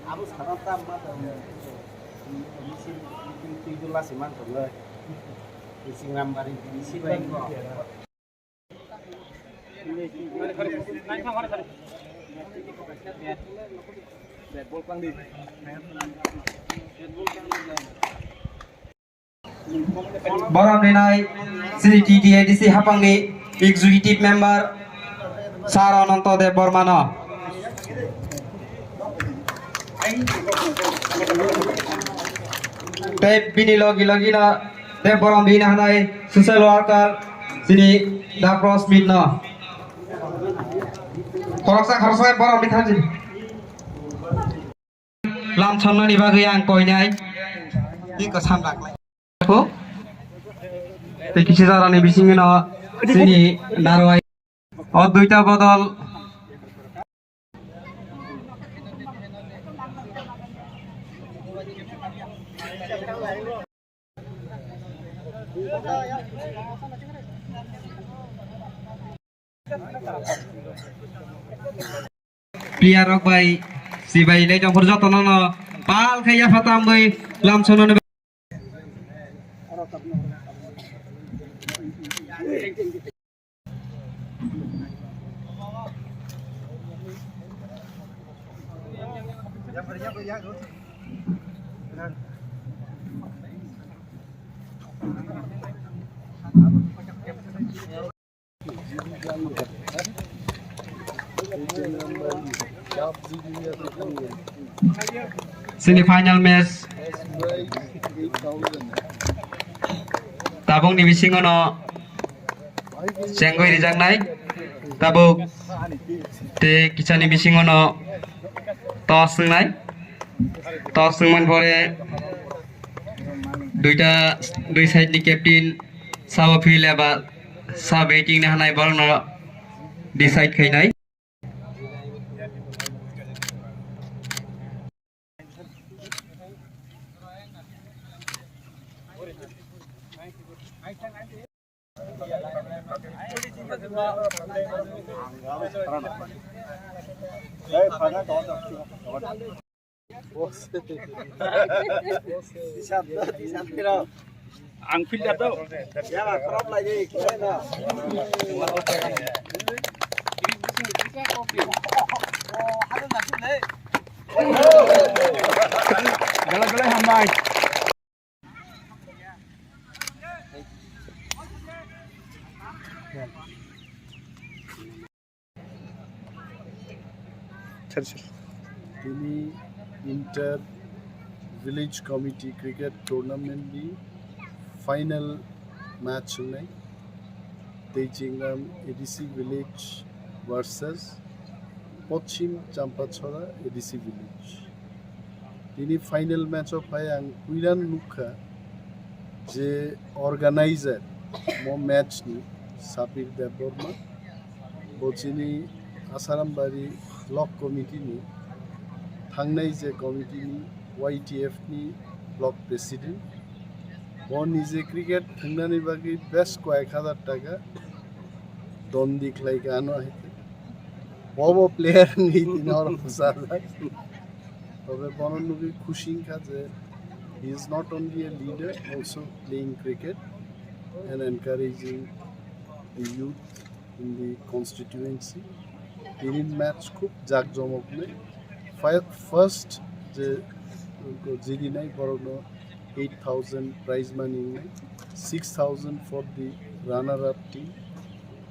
Aku sekarang tamat misi itu lah sih man kalau misi ngambarin misi baik kok. Borang dinai Sri TTADC Hapangni Executive Member Sar Ananto Dev Bormana. Dev bini logi na Dev Borang bini hanai social worker sini Dapros Bina. Koroksa Borang dithaji. Lam chonna ni bagai ang koinai. Iko samrak lai. Ko te kichi jarani bisingena sini narwai duita bodol player rok bai si bai le jong jotono no pal khaya fatam bai lam sono semi-final match tabung ni bisingono Chengwi rijak nai tabuk te kichani bisingono toss nai toss man pore dui side ni captain sabo field aba sa batting na hanai ball no decide khai nai Ang filter tuh, ya lah crop lagi, kena. Galah-galah hambai. তিনি inter village committee cricket tournament की final match हुई तेजिंगम ADC village versus पश्चिम चंपा छड़ा ADC village তিনি final match of है आं कुइरान लुखा जे organiser मो match नि सापिर Debbarma बचिनी आसारामबारी block committee नि थांनाय जे कमिटी नि YTF नि ब्लॉक प्रेसिडेंट वो निजे क्रिकेट थांनानै बागै बेस्ट कয়েক হাজার টাকা दन दिखलाय गानो है वो प्लेयर नि दिनर फसाला तबे बननुबी खुशी खाजे he is not only a leader also playing cricket and encouraging the youth in the constituency তিনি मैच खूब জাকজমক নেই फर्स्ट जे जिदी नहीं बरनो 8,000 प्राइज मनी नहीं 6,000 for the runner up team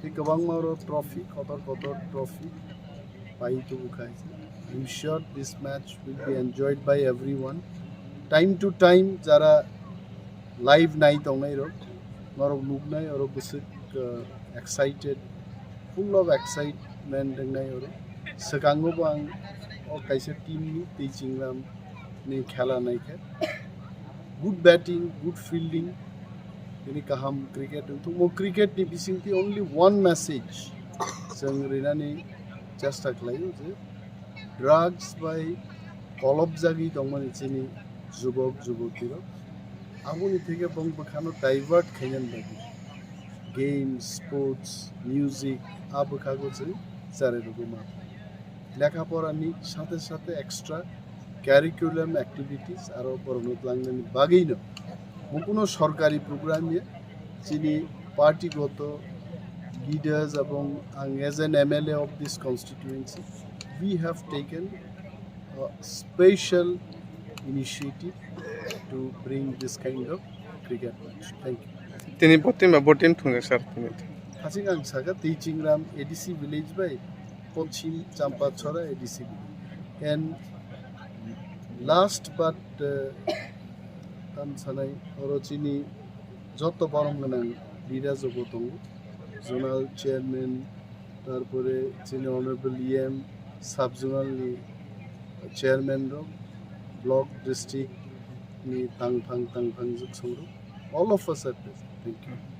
ये कबांग मारो ट्रॉफी कतर ट्रॉफी पाई तो बुखाई I am sure this match will be enjoyed by everyone time to time जरा लाइव नाइट होंगे रो मारो लुक नहीं और गुस्से एक्साइटेड फुल ऑफ एक्साइटमेंट नहीं और सकांगो बांग और कैसे टीम नी तेजिंगराम ने खेला नहीं खे good batting good fielding ini kaham cricket untuk mo cricket ni bising ti only one message जों रिनानि चेष्टा खालायो जे ड्राग्स बाय कलब जागी दंमोन इसिनि जुबक जुबतीर आमुनि थेके बंग बखानो डाइवर्ट खायनान बायदि गेम स्पोर्ट्स म्यूजिक आबखागो जों जारे रगमा लेखापড়াनि साथे साथे extra curriculum activities aro boronot langnani bagino mukuno sorkari program ye chini party goto leaders এবং as an MLA of this constituency we have taken a special initiative to bring this kind of cricket match. Thank you. Tini botin thunga sir tini. Hasingang saga teaching ram ADC village by Pochim Champa Chora ADC village. And last but tam sanai orochini joto borong ganang leaders of Botongo zonal chairman tarpore chini honorable EM sub zonal chairman ro block district ni tang phang juk songro all of us are present. Thank you.